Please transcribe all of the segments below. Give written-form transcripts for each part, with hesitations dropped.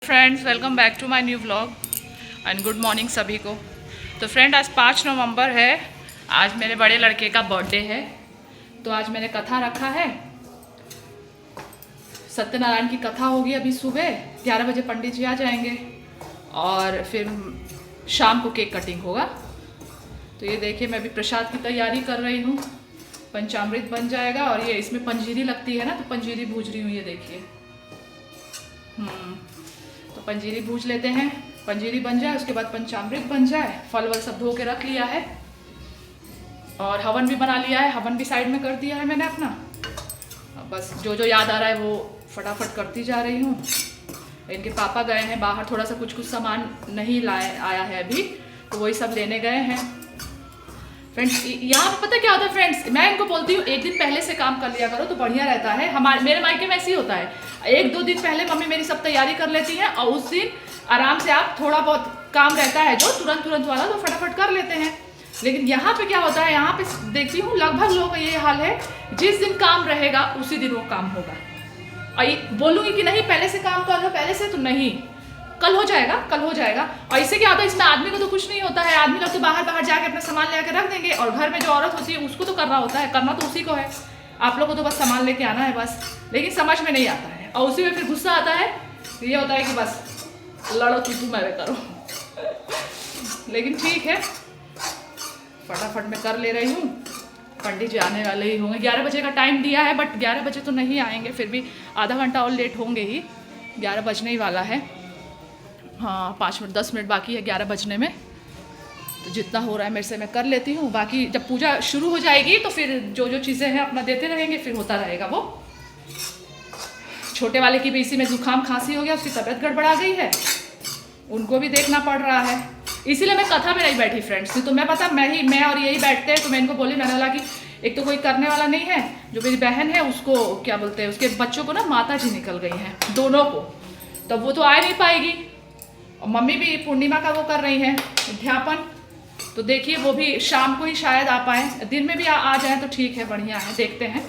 Friends, welcome back to my new vlog and good morning सभी को। तो friend, आज 5 नवंबर है। आज मेरे बड़े लड़के का बर्थडे है। तो आज मैंने कथा रखा है। सत्यनारायण की कथा होगी अभी सुबह 11 बजे, पंडित जी आ जाएंगे और फिर शाम को केक कटिंग होगा। तो ये देखिए, मैं अभी प्रसाद की तैयारी कर रही हूँ। पंचामृत बन जाएगा और ये इसमें पंजीरी लगती है ना, तो पंजीरी भूज रही हूँ। ये देखिए, तो पंजीरी भूज लेते हैं। पंजीरी बन जाए, उसके बाद पंचामृत बन जाए। फल वल सब धो के रख लिया है और हवन भी बना लिया है। हवन भी साइड में कर दिया है मैंने अपना। अब बस जो जो याद आ रहा है वो फटाफट करती जा रही हूँ। इनके पापा गए हैं बाहर, थोड़ा सा कुछ सामान नहीं लाए आया है अभी, तो वही सब लेने गए हैं। फ्रेंड्स, यहाँ पे पता क्या होता है फ्रेंड्स, मैं इनको बोलती हूँ 1 दिन पहले से काम कर लिया करो तो बढ़िया रहता है। मेरे मायके में ऐसे ही होता है। 1-2 दिन पहले मम्मी मेरी सब तैयारी कर लेती है और उस दिन आराम से आप थोड़ा बहुत काम रहता है जो तुरंत वाला, तो फटाफट कर लेते हैं। लेकिन यहाँ पे क्या होता है, यहाँ पे देखती हूँ लगभग लोगों का ये हाल है, जिस दिन काम रहेगा उसी दिन वो काम होगा। और बोलूँगी कि नहीं पहले से काम कर लो, पहले से, तो नहीं, कल हो जाएगा। और इससे क्या होता है, इसमें आदमी को तो कुछ नहीं होता है। आदमी लोग तो बाहर जाके अपना सामान ले आके रख देंगे और घर में जो औरत होती है उसको तो करना होता है, करना तो उसी को है। आप लोग को तो बस सामान लेके आना है बस। लेकिन समझ में नहीं आता है और उसी में फिर गुस्सा आता है। ये होता है कि बस लड़ो, तू मैं करो। लेकिन ठीक है, फटाफट मैं कर ले रही हूँ। पंडित जी आने वाले ही होंगे। 11 बजे का टाइम दिया है, बट 11 बजे तो नहीं आएंगे, फिर भी आधा घंटा और लेट होंगे ही। 11 बजने ही वाला है। हाँ, 5 मिनट 10 मिनट बाकी है 11 बजने में। तो जितना हो रहा है मेरे से मैं कर लेती हूँ। बाकी जब पूजा शुरू हो जाएगी तो फिर जो जो चीज़ें हैं अपना देते रहेंगे, फिर होता रहेगा वो। छोटे वाले की भी इसी में जुकाम खांसी हो गया, उसकी तबीयत गड़बड़ा गई है, उनको भी देखना पड़ रहा है। इसीलिए मैं कथा में नहीं बैठी फ्रेंड्स। तो मैं मैं और यही बैठते हैं। तो मैं इनको बोली, मैंने बोला कि एक तो कोई करने वाला नहीं है। जो मेरी बहन है उसको क्या बोलते हैं, उसके बच्चों को ना माता जी निकल गई हैं, दोनों को, तब वो तो आ नहीं पाएगी। और मम्मी भी पूर्णिमा का वो कर रही हैं, अध्यापन। तो देखिए वो भी शाम को ही शायद आ पाए, दिन में भी आ जाए तो ठीक है, बढ़िया है, देखते हैं।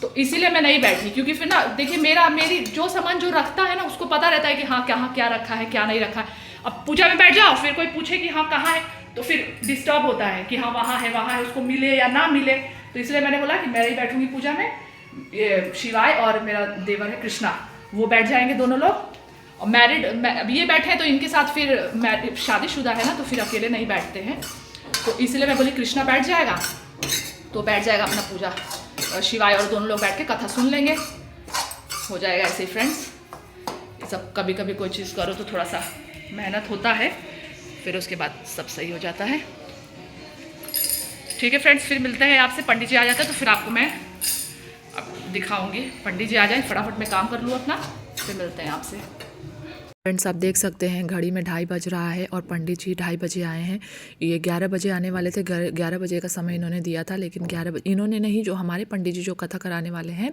तो इसीलिए मैं नहीं बैठी, क्योंकि फिर ना देखिए मेरी जो सामान जो रखता है ना उसको पता रहता है कि हाँ क्या रखा है क्या नहीं रखा है। अब पूजा में बैठ जाओ, फिर कोई पूछे कि हाँ कहाँ है, तो फिर डिस्टर्ब होता है कि हाँ वहाँ है, उसको मिले या ना मिले। तो इसलिए मैंने बोला कि मैं ही बैठूंगी पूजा में। ये शिवाय और मेरा देवर है कृष्णा, वो बैठ जाएंगे दोनों लोग। और अब ये बैठे हैं तो इनके साथ, फिर शादीशुदा है ना, तो फिर अकेले नहीं बैठते हैं। तो इसलिए मैं बोली कृष्णा बैठ जाएगा, तो बैठ जाएगा अपना पूजा, शिवाय और दोनों लोग बैठ के कथा सुन लेंगे, हो जाएगा ऐसे ही फ्रेंड्स। ये सब कभी कभी कोई चीज़ करो तो थोड़ा सा मेहनत होता है, फिर उसके बाद सब सही हो जाता है। ठीक है फ्रेंड्स, फिर मिलते हैं आपसे। पंडित जी आ जाते हैं तो फिर आपको मैं अब दिखाऊंगी। पंडित जी आ जाए, फटाफट मैं काम कर लूँ अपना, फिर मिलते हैं आपसे। फ्रेंड्स, आप देख सकते हैं घड़ी में 2:30 बज रहा है और पंडित जी 2:30 बजे आए हैं। ये 11 बजे आने वाले थे, 11 बजे का समय इन्होंने दिया था, लेकिन 11 बजे इन्होंने नहीं, जो हमारे पंडित जी जो कथा कराने वाले हैं,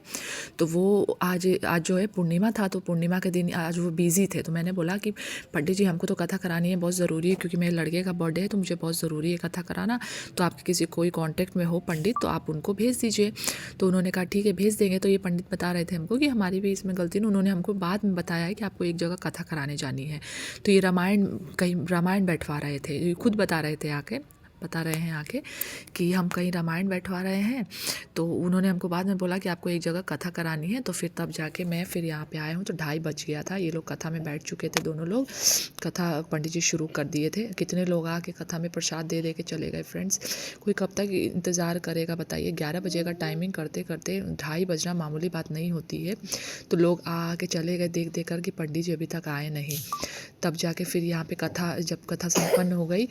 तो वो आज जो है पूर्णिमा था, तो पूर्णिमा के दिन आज वो बिज़ी थे। तो मैंने बोला कि पंडित जी हमको तो कथा करानी है, बहुत ज़रूरी है, क्योंकि मेरे लड़के का बर्थडे है, तो मुझे बहुत ज़रूरी है कथा कराना। तो आपके किसी कोई कॉन्टैक्ट में हो पंडित तो आप उनको भेज दीजिए। तो उन्होंने कहा ठीक है भेज देंगे। तो ये पंडित बता रहे थे हमको कि हमारी भी इसमें गलती नहीं, उन्होंने हमको बाद में बताया है कि आपको एक जगह कथा कराने जानी है। तो ये रामायण बैठवा रहे थे, ये खुद बता रहे हैं आके कि हम कहीं रामायण बैठवा रहे हैं। तो उन्होंने हमको बाद में बोला कि आपको एक जगह कथा करानी है, तो फिर तब जाके मैं फिर यहाँ पे आया हूँ। तो 2:30 बज गया था, ये लोग कथा में बैठ चुके थे, दोनों लोग कथा पंडित जी शुरू कर दिए थे। कितने लोग आके कथा में प्रसाद दे दे के चले गए फ्रेंड्स। कोई कब तक इंतज़ार करेगा बताइए। 11 बजे का टाइमिंग करते करते 2:30 बजना मामूली बात नहीं होती है। तो लोग आके चले गए देख देख कर कि पंडित जी अभी तक आए नहीं। तब जाके फिर यहाँ पे जब कथा संपन्न हो गई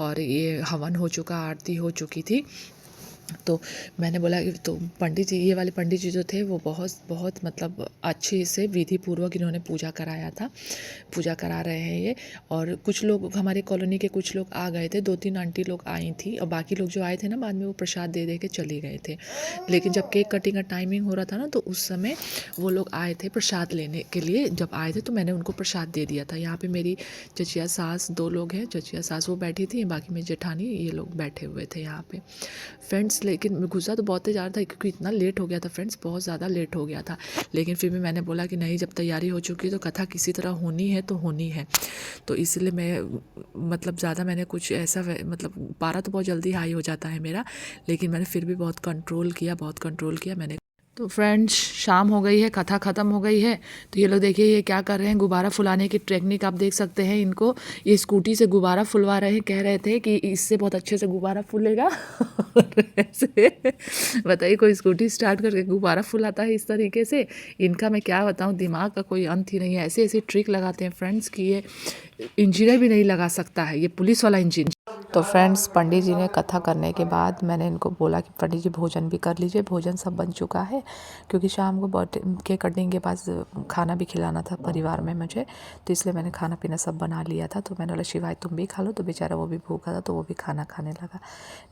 और ये हवन हो चुका, आरती हो चुकी थी, तो मैंने बोला कि तो पंडित जी, ये वाले पंडित जी जो थे वो बहुत मतलब अच्छे से विधि पूर्वक इन्होंने पूजा कराया था, पूजा करा रहे हैं ये। और कुछ लोग हमारे कॉलोनी के कुछ लोग आ गए थे, 2-3 आंटी लोग आई थी, और बाकी लोग जो आए थे ना बाद में वो प्रसाद दे दे के चले गए थे। लेकिन जब केक कटिंग का टाइमिंग हो रहा था ना, तो उस समय वो लोग आए थे प्रसाद लेने के लिए। जब आए थे तो मैंने उनको प्रसाद दे दिया था। यहाँ पर मेरी चचिया सास 2 लोग हैं, चचिया सास वो बैठी थी, बाकी मेरी जेठानी ये लोग बैठे हुए थे यहाँ पर फ्रेंड्स। फ्रेंड्स, लेकिन गुस्सा तो बहुत तेज आ रहा था क्योंकि इतना लेट हो गया था फ्रेंड्स, बहुत ज़्यादा लेट हो गया था। लेकिन फिर भी मैंने बोला कि नहीं, जब तैयारी हो चुकी है तो कथा किसी तरह होनी है तो होनी है। तो इसलिए मैं मतलब ज़्यादा मैंने कुछ ऐसा मतलब पारा तो बहुत जल्दी हाई हो जाता है मेरा, लेकिन मैंने फिर भी बहुत कंट्रोल किया मैंने। तो फ्रेंड्स, शाम हो गई है, कथा ख़त्म हो गई है। तो ये लोग देखिए ये क्या कर रहे हैं, गुब्बारा फुलाने की टेक्निक आप देख सकते हैं इनको। ये स्कूटी से गुब्बारा फुलवा रहे हैं, कह रहे थे कि इससे बहुत अच्छे से गुब्बारा फूलेगा। और ऐसे बताइए, कोई स्कूटी स्टार्ट करके गुब्बारा फुलाता है इस तरीके से। इनका मैं क्या बताऊँ, दिमाग का कोई अंत ही नहीं है। ऐसे ऐसे ट्रिक लगाते हैं फ्रेंड्स कि ये इंजीनियर भी नहीं लगा सकता है, ये पुलिस वाला इंजीनियर। तो फ्रेंड्स, पंडित जी ने कथा करने के बाद मैंने इनको बोला कि पंडित जी भोजन भी कर लीजिए, भोजन सब बन चुका है, क्योंकि शाम को बर्थडे केक कटिंग के पास खाना भी खिलाना था परिवार में मुझे, तो इसलिए मैंने खाना पीना सब बना लिया था। तो मैंने बोला शिवाय तुम भी खा लो, तो बेचारा वो भी भूखा था तो वो भी खाना खाने लगा।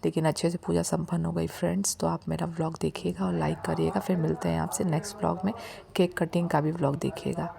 लेकिन अच्छे से पूजा संपन्न हो गई फ्रेंड्स। तो आप मेरा व्लॉग देखिएगा और लाइक करिएगा। फिर मिलते हैं आपसे नेक्स्ट व्लॉग में, केक कटिंग का भी व्लॉग देखिएगा।